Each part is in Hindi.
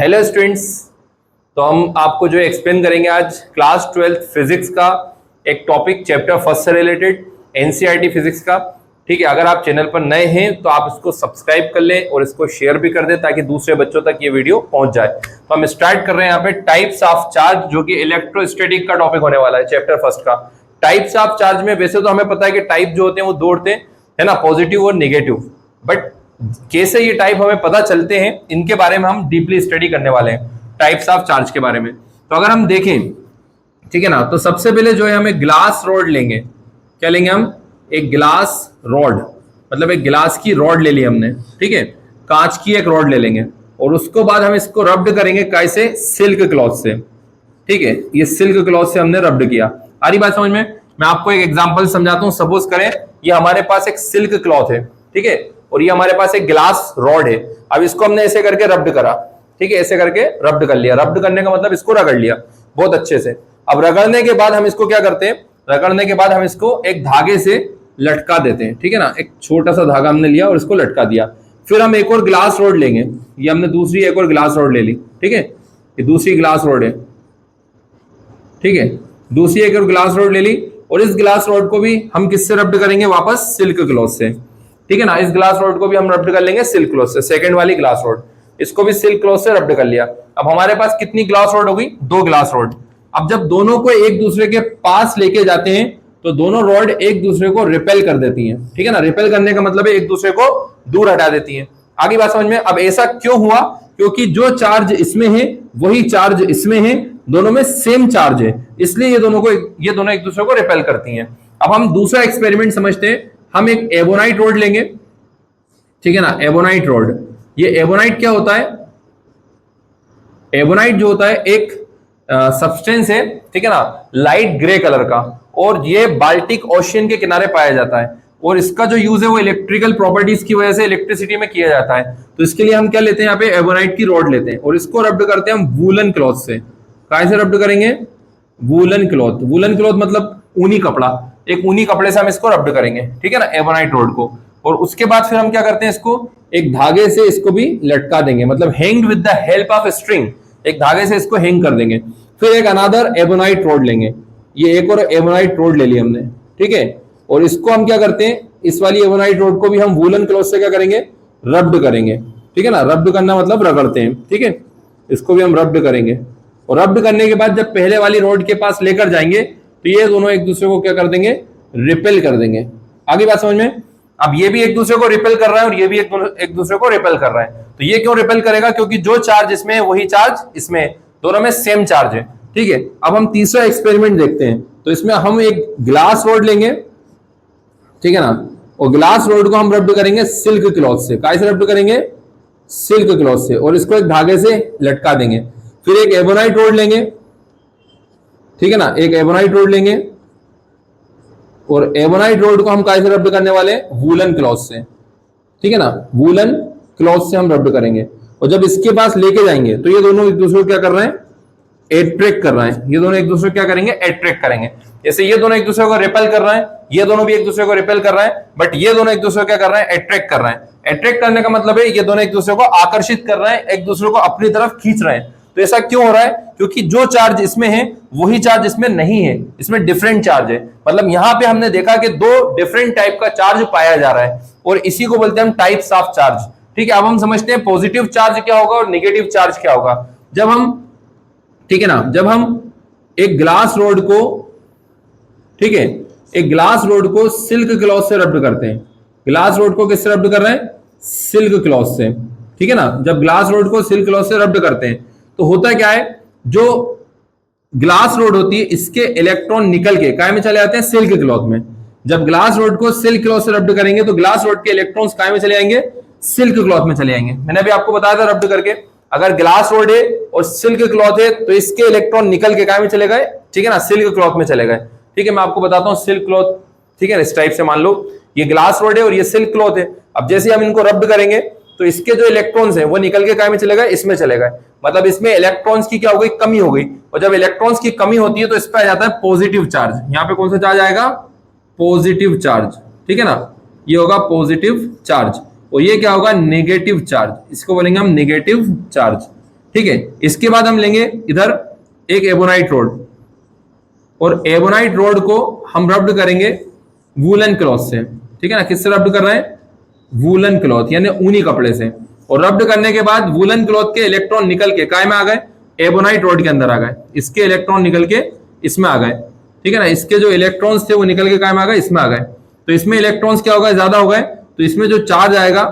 Hello students. तो हम आपको जो एक्सप्लेन करेंगे आज क्लास 12th फिजिक्स का एक टॉपिक चैप्टर फर्स्ट से रिलेटेड एनसीईआरटी फिजिक्स का। ठीक है, अगर आप चैनल पर नए हैं तो आप इसको सब्सक्राइब कर लें और इसको शेयर भी कर दें ताकि दूसरे बच्चों तक ये वीडियो पहुंच जाए। तो हम स्टार्ट कर रहे हैं यहाँ पे टाइप्स ऑफ चार्ज, जो कि इलेक्ट्रोस्टैटिक का टॉपिक होने वाला है चैप्टर फर्स्ट का। टाइप्स ऑफ चार्ज में वैसे तो हमें पता है कि टाइप जो होते हैं वो दो होते हैं, है ना, पॉजिटिव और नेगेटिव। बट कैसे ये टाइप हमें पता चलते हैं, इनके बारे में हम डीपली स्टडी करने वाले हैं, टाइप्स ऑफ चार्ज के बारे में। तो अगर हम देखें, ठीक है ना, तो सबसे पहले जो है हमें ग्लास रॉड लेंगे। क्या लेंगे हम? एक ग्लास रॉड, मतलब एक ग्लास की रॉड ले ली हमने, ठीक है, कांच की एक रॉड ले लेंगे और उसको बाद हम इसको रब्ड करेंगे कैसे? सिल्क क्लॉथ से। ठीक है, ये सिल्क क्लॉथ से हमने रब्ड किया। आ रही बात समझ में? मैं आपको एक एग्जांपल समझाता हूं। सपोज करें ये हमारे पास एक सिल्क क्लॉथ है, ठीक है, और ये हमारे पास एक ग्लास रॉड है। अब इसको हमने ऐसे करके रब्ड करा, ठीक है, ऐसे करके रब्ड कर लिया। रब्ड करने का मतलब इसको रगड़ लिया बहुत अच्छे से। अब रगड़ने के बाद हम इसको क्या करते हैं? रगड़ने के बाद हम इसको एक धागे से लटका देते हैं, ठीक है ना। एक छोटा सा धागा हमने लिया और इसको लटका दिया। फिर हम एक और ग्लास रॉड लेंगे। ये हमने दूसरी एक और ग्लास रॉड ले ली, ठीक है, ये दूसरी ग्लास रॉड है, ठीक है, दूसरी एक और ग्लास रॉड ले ली और इस ग्लास रॉड को भी हम किससे रब्ड करेंगे? वापस सिल्क क्लॉथ से, ठीक है ना। इस ग्लास रॉड को भी हम रब्ड कर लेंगे सिल्क क्लॉथ से, सेकंड वाली ग्लास रॉड, इसको भी सिल्क क्लॉथ से रब्ड कर लिया। अब हमारे पास कितनी ग्लास रॉड हो गई? दो ग्लास रॉड। अब जब दोनों को एक दूसरे के पास लेके जाते हैं तो दोनों रॉड एक दूसरे को रिपेल कर देती हैं, ठीक है ना। रिपेल करने का मतलब है एक दूसरे को दूर हटा देती हैं। आगे बात समझ में? अब ऐसा क्यों हुआ? क्योंकि जो चार्ज इसमें है वही चार्ज इसमें है, दोनों में सेम चार्ज है, इसलिए ये दोनों एक दूसरे को रिपेल करती हैं। अब हम दूसरा एक्सपेरिमेंट समझते हैं। हम एक एबोनाइट रोड लेंगे, ठीक है ना, एबोनाइट रोड। ये एबोनाइट क्या होता है? एबोनाइट जो होता है एक सब्सटेंस है, ठीक है ना, लाइट ग्रे कलर का, और ये बाल्टिक ओशियन के किनारे पाया जाता है। और इसका जो यूज है वो इलेक्ट्रिकल प्रॉपर्टीज की वजह से इलेक्ट्रिसिटी में किया जाता है। तो इसके लिए हम क्या लेते हैं? यहाँ पे एबोनाइट की रोड लेते हैं और इसको रब्ड करते हैं हम वूलन क्लॉथ से। कैसे रब्ड करेंगे? Woollen cloth. वूलन क्लॉथ मतलब ऊनी कपड़ा। एक ऊनी कपड़े से हम इसको रब्ड करेंगे, ठीक है ना, एबोनाइट रोड को। और उसके बाद फिर हम क्या करते हैं? इसको एक धागे से इसको भी लटका देंगे, मतलब hanged with the help of string. एक धागे से इसको हैंग कर देंगे। फिर एक अनदर एबोनाइट रोड लेंगे। ये एक और एबोनाइट रोड ले ली हमने, ठीक है, और इसको हम क्या करते हैं? इस वाली एबोनाइट रोड को भी हम वूलन क्लॉथ से क्या करेंगे? रब्ड करेंगे, ठीक है ना। रब्ड करना मतलब रगड़ते हैं, ठीक है। इसको भी हम रब्ड करेंगे और रब्ड करने के बाद जब पहले वाली रोड के पास लेकर जाएंगे तो ये दोनों एक दूसरे को क्या कर देंगे? रिपेल कर देंगे। आगे बात समझ में? अब ये भी एक दूसरे को रिपेल कर रहा है और ये भी एक दूसरे को रिपेल कर रहा है। तो ये क्यों रिपेल करेगा? क्योंकि जो चार्ज इसमें है वही चार्ज इसमें, दोनों में सेम चार्ज है, ठीक है। अब हम तीसरा एक्सपेरिमेंट देखते हैं। तो इसमें हम एक ग्लास रोड लेंगे, ठीक है ना, और ग्लास रोड को हम रब्ड करेंगे सिल्क क्लॉथ से। कैसे रब्ड करेंगे? सिल्क क्लॉथ से, और इसको एक धागे से लटका देंगे। फिर एक एबोनाइट रोड लेंगे, ठीक है ना, एक एबोनाइट रोड लेंगे और एबोनाइट रोड को हम कैसे रब्ड करने वाले हैं? वूलन क्लॉथ से, ठीक है ना, वूलन क्लॉथ से हम रब्ड करेंगे। और जब इसके पास लेके जाएंगे तो ये दोनों एक दूसरे को क्या कर रहे हैं? एट्रैक्ट कर रहे हैं। ये दोनों एक दूसरे को क्या करेंगे? एट्रैक्ट करेंगे। जैसे ये दोनों एक दूसरे को रिपेल कर रहे हैं, ये दोनों भी एक दूसरे को रिपेल कर रहे हैं, बट ये दोनों एक दूसरे को क्या कर रहे हैं? एट्रैक्ट कर रहे हैं। एट्रैक्ट करने का मतलब है ये दोनों एक दूसरे को आकर्षित कर रहे हैं, एक दूसरे को अपनी तरफ खींच रहे हैं। तो ऐसा क्यों हो रहा है? क्योंकि जो चार्ज इसमें है वही चार्ज इसमें नहीं है, इसमें डिफरेंट चार्ज है। मतलब यहां पे हमने देखा कि दो डिफरेंट टाइप का चार्ज पाया जा रहा है और इसी को बोलते हैं हम टाइप्स ऑफ चार्ज, ठीक है। अब हम समझते हैं पॉजिटिव चार्ज क्या होगा और नेगेटिव चार्ज क्या होगा। जब हम, ठीक है ना, जब हम एक ग्लास रोड को, ठीक है, एक ग्लास रोड को सिल्क क्लॉथ से रब्ड करते हैं। ग्लास रोड को किससे रब्ड कर रहे हैं? सिल्क क्लॉथ से, ठीक है ना। जब ग्लास रोड को सिल्क क्लॉथ से रब्ड करते हैं तो होता क्या है? जो ग्लास रोड होती है इसके इलेक्ट्रॉन निकल के काय में चले जाते हैं? सिल्क क्लॉथ में। जब ग्लास रोड को सिल्क क्लॉथ से रब्ड करेंगे तो ग्लास रोड के इलेक्ट्रॉन्स काय में चले जाएंगे? सिल्क क्लॉथ में चले जाएंगे। मैंने अभी आपको बताया था रब्ड करके, अगर ग्लास रोड है और सिल्क क्लॉथ है तो इसके इलेक्ट्रॉन निकल के काय में चले गए? ठीक है ना, सिल्क क्लॉथ में चले गए, ठीक है। मैं आपको बताता हूं सिल्क क्लॉथ, ठीक है, इस टाइप से मान लो ये ग्लास रोड है और ये सिल्क क्लॉथ है। अब जैसे हम इनको रब्ड करेंगे तो इसके जो इलेक्ट्रॉन्स हैं वो निकल के काय में चले गए? इसमें चले गए। मतलब इसमें इलेक्ट्रॉन्स की क्या हो गई? कमी हो गई। और जब इलेक्ट्रॉन्स की कमी होती है तो इस पर आ जाता है पॉजिटिव चार्ज। यहाँ पे कौन सा चार्ज आएगा? पॉजिटिव चार्ज, ठीक है ना, ये होगा पॉजिटिव चार्ज। और ये क्या होगा? Negative charge. इसको बोलेंगे हम नेगेटिव चार्ज, ठीक है। इसके बाद हम लेंगे इधर एक एबोनाइट रोड, और एबोनाइट रोड को हम रब्ड करेंगे वूलन क्लॉथ से, ठीक है ना। किससे रब्ड कर रहे हैं? वूलन क्लॉथ यानी ऊनी कपड़े से। और रब्ड करने के बाद वूलन क्लॉथ के इलेक्ट्रॉन निकल के काय में आ गए? एबोनाइट रोड के अंदर आ गए। इसके इलेक्ट्रॉन निकल के इसमें आ गए, ठीक है ना। इसके जो इलेक्ट्रॉन्स थे वो निकल के काय में आ गए? इसमें आ गए। तो इसमें इलेक्ट्रॉन्स क्या हो गए? ज्यादा हो गए। तो इसमें जो चार्ज आएगा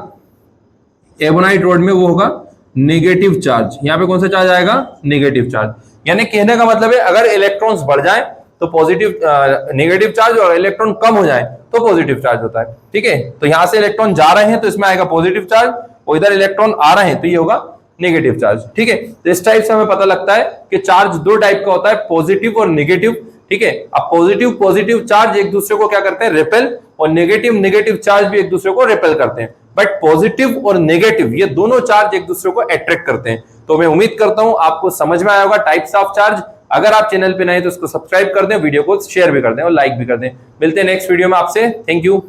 एबोनाइट रोड में वो होगा नेगेटिव चार्ज। यहाँ पे कौन सा चार्ज आएगा? Negative charge. यानी कहने का मतलब है अगर इलेक्ट्रॉन्स बढ़ जाए तो पॉजिटिव नेगेटिव चार्ज, और इलेक्ट्रॉन कम हो जाए तो पॉजिटिव चार्ज होता है, ठीक है। तो यहां से इलेक्ट्रॉन जा रहे हैं तो इसमें आएगा पॉजिटिव चार्ज, और इधर इलेक्ट्रॉन आ रहे हैं तो ये होगा नेगेटिव चार्ज, ठीक है। तो इस टाइप से हमें पता लगता है कि चार्ज दो टाइप का होता है, पॉजिटिव और नेगेटिव, ठीक है। अब पॉजिटिव चार्ज एक दूसरे को क्या करते हैं? रिपेल, और नेगेटिव चार्ज भी एक दूसरे को रिपेल करते हैं। बट पॉजिटिव और नेगेटिव ये दोनों चार्ज एक दूसरे को अट्रैक्ट करते हैं। तो मैं उम्मीद करता हूं आपको समझ में आया होगा टाइप्स ऑफ चार्ज। अगर आप चैनल पे नए तो इसको सब्सक्राइब कर दें, वीडियो को शेयर भी कर दें और लाइक भी कर दें। मिलते हैं नेक्स्ट वीडियो में आपसे। Thank you.